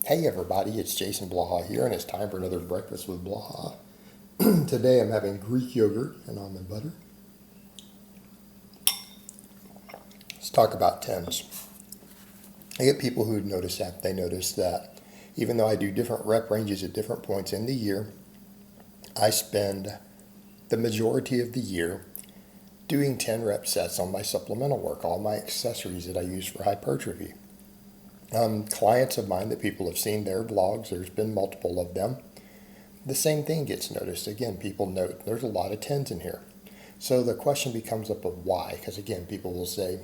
Hey everybody, it's Jason Blaha here, and it's time for another breakfast with Blaha. Today I'm having Greek yogurt and almond butter. Let's talk about tens. I get people who notice that. They notice that even though I do different rep ranges at different points in the year, I spend the majority of the year doing 10 rep sets on my supplemental work, all my accessories that I use for hypertrophy. Clients of mine that people have seen their vlogs, there's been multiple of them. The same thing gets noticed. Again, people note there's a lot of tens in here. So the question becomes up of why, because again, people will say,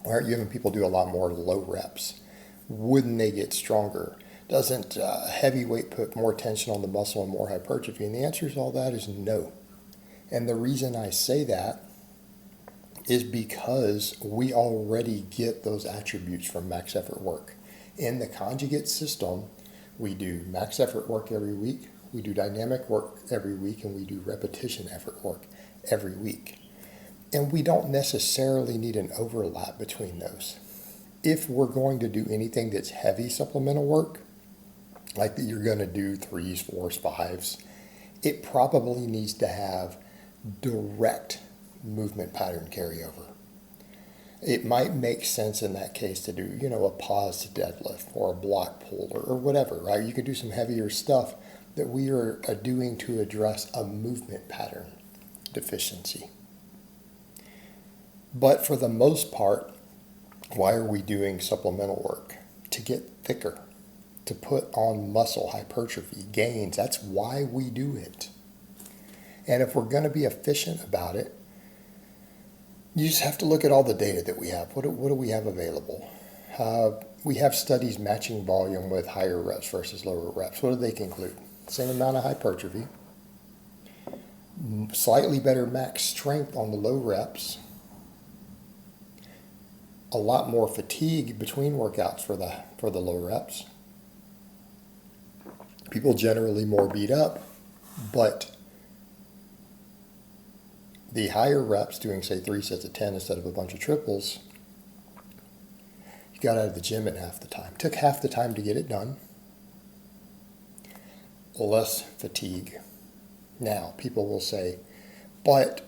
why aren't you having people do a lot more low reps? Wouldn't they get stronger? Doesn't heavy weight put more tension on the muscle and more hypertrophy? And the answer to all that is no. And the reason I say that is because we already get those attributes from max effort work. In the conjugate system, we do max effort work every week, we do dynamic work every week, and we do repetition effort work every week. And we don't necessarily need an overlap between those. If we're going to do anything that's heavy supplemental work, like that you're going to do threes, fours, fives, it probably needs to have direct movement pattern carryover. It might make sense in that case to do, a pause deadlift or a block pull or whatever, right? You could do some heavier stuff that we are doing to address a movement pattern deficiency. But for the most part, why are we doing supplemental work? To get thicker, to put on muscle hypertrophy gains. That's why we do it. And if we're going to be efficient about it, you just have to look at all the data that we have. What do we have available? We have studies matching volume with higher reps versus lower reps. What do they conclude? Same amount of hypertrophy, slightly better max strength on the low reps, a lot more fatigue between workouts for the low reps. People generally more beat up, but the higher reps, doing say 3 sets of 10 instead of a bunch of triples, you got out of the gym in half the time. Took half the time to get it done. Less fatigue. Now, people will say, but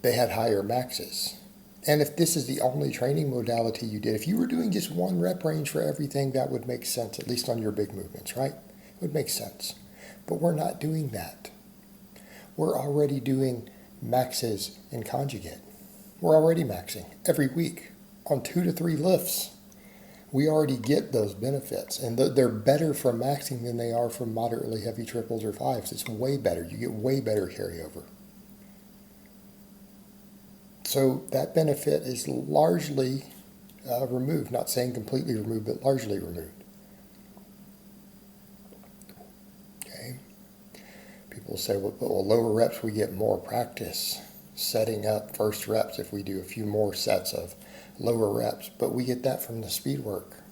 they had higher maxes. And if this is the only training modality you did, if you were doing just one rep range for everything, that would make sense, at least on your big movements, right? It would make sense. But we're not doing that. We're already doing maxes in conjugate. We're already maxing every week on 2 to 3 lifts. We already get those benefits, and they're better from maxing than they are from moderately heavy triples or fives. It's way better. You get way better carryover. So that benefit is largely removed. Not saying completely removed, but largely removed. Okay. People say, well, lower reps, we get more practice setting up first reps if we do a few more sets of lower reps, but we get that from the speed work.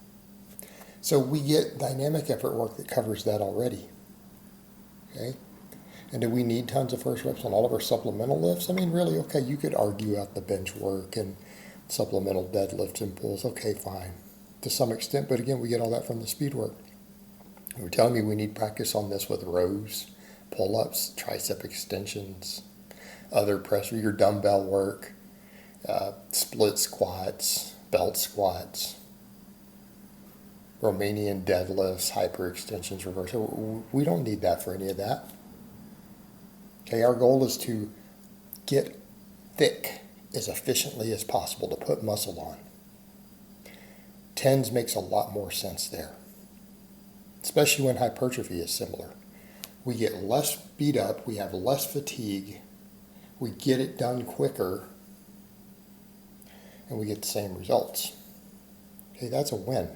So we get dynamic effort work that covers that already. Okay? And do we need tons of first reps on all of our supplemental lifts? I mean, really, okay, you could argue out the bench work and supplemental deadlifts and pulls. Okay, fine, to some extent, but again, we get all that from the speed work. You're telling me we need practice on this with rows, pull-ups, tricep extensions, other pressure, your dumbbell work, split squats, belt squats, Romanian deadlifts, hyperextensions, reverse. We don't need that for any of that. Okay, our goal is to get thick as efficiently as possible to put muscle on. Tens makes a lot more sense there, especially when hypertrophy is similar. We get less beat up, we have less fatigue, we get it done quicker, and we get the same results. Okay, that's a win.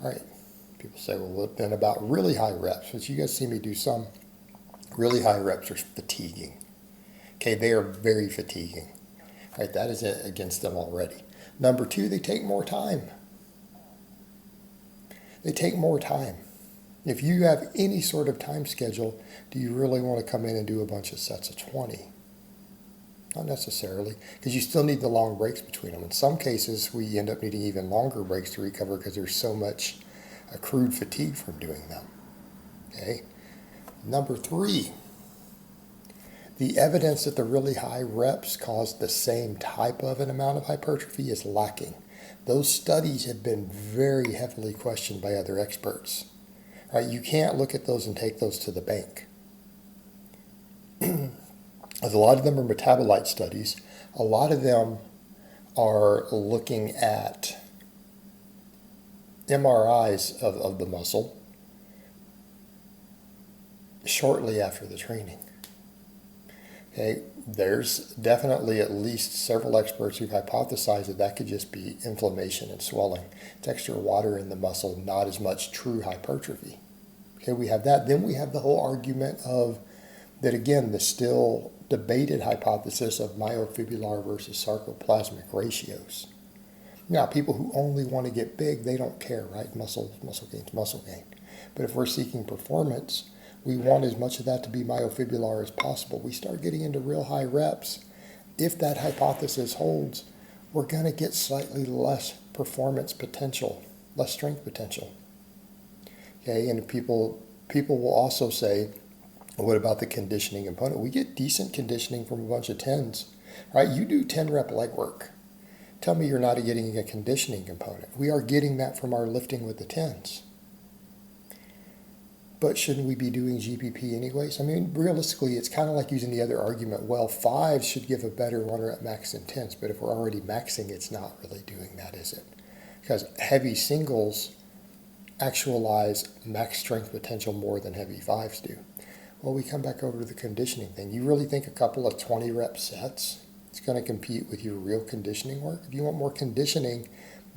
All right, people say, well, then about really high reps, which you guys see me do some. Really high reps are fatiguing. Okay, they are very fatiguing. All right, that is against them already. Number 2, they take more time. They take more time. If you have any sort of time schedule, do you really want to come in and do a bunch of sets of 20? Not necessarily, because you still need the long breaks between them. In some cases, we end up needing even longer breaks to recover because there's so much accrued fatigue from doing them. Okay. Number 3, the evidence that the really high reps cause the same type of an amount of hypertrophy is lacking. Those studies have been very heavily questioned by other experts. Right? You can't look at those and take those to the bank. As a lot of them are metabolite studies, a lot of them are looking at MRIs of the muscle shortly after the training. Okay, there's definitely at least several experts who've hypothesized that that could just be inflammation and swelling. It's extra water in the muscle, not as much true hypertrophy. Okay, we have that. Then we have the whole argument of that, again, the still debated hypothesis of myofibrillar versus sarcoplasmic ratios. Now, people who only want to get big, they don't care, right? Muscle gain's muscle gain. But if we're seeking performance, we want as much of that to be myofibrillar as possible. We start getting into real high reps. If that hypothesis holds, we're going to get slightly less performance potential, less strength potential. Okay, and people will also say, what about the conditioning component? We get decent conditioning from a bunch of 10s, right? You do 10 rep leg work. Tell me you're not getting a conditioning component. We are getting that from our lifting with the 10s. But shouldn't we be doing GPP anyways? I mean, realistically, it's kind of like using the other argument. Well, 5s should give a better 1 rep max than 10s, but if we're already maxing, it's not really doing that, is it? Because heavy singles actualize max strength potential more than heavy 5s do. Well, we come back over to the conditioning thing. You really think a couple of 20 rep sets is going to compete with your real conditioning work? If you want more conditioning,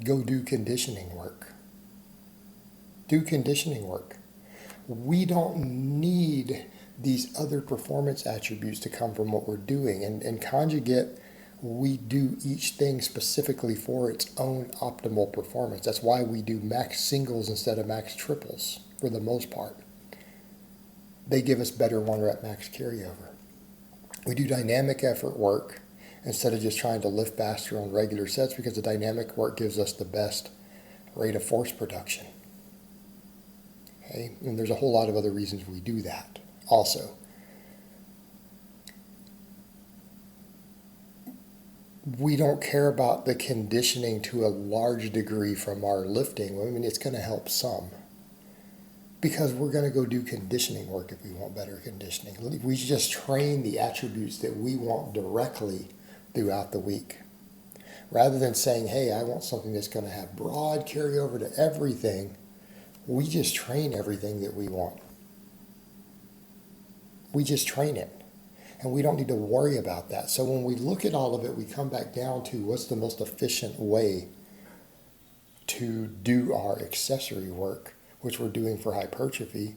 go do conditioning work. Do conditioning work. We don't need these other performance attributes to come from what we're doing. And in conjugate, we do each thing specifically for its own optimal performance. That's why we do max singles instead of max triples for the most part. They give us better 1 rep max carryover. We do dynamic effort work instead of just trying to lift faster on regular sets because the dynamic work gives us the best rate of force production. Okay? And there's a whole lot of other reasons we do that also. We don't care about the conditioning to a large degree from our lifting. I mean, it's going to help some. Because we're going to go do conditioning work if we want better conditioning. We just train the attributes that we want directly throughout the week. Rather than saying, hey, I want something that's going to have broad carryover to everything, we just train everything that we want. We just train it. And we don't need to worry about that. So when we look at all of it, we come back down to what's the most efficient way to do our accessory work, which we're doing for hypertrophy,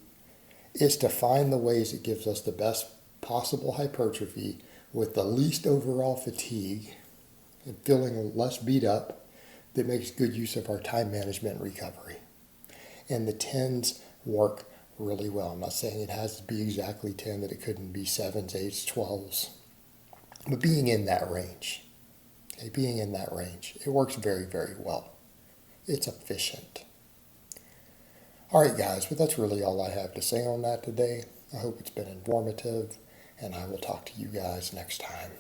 is to find the ways it gives us the best possible hypertrophy with the least overall fatigue and feeling less beat up that makes good use of our time management and recovery. And the 10s work really well. I'm not saying it has to be exactly 10, that it couldn't be 7s, 8s, 12s, but being in that range. Okay, being in that range. It works very, very well. It's efficient. All right, guys, but that's really all I have to say on that today. I hope it's been informative, and I will talk to you guys next time.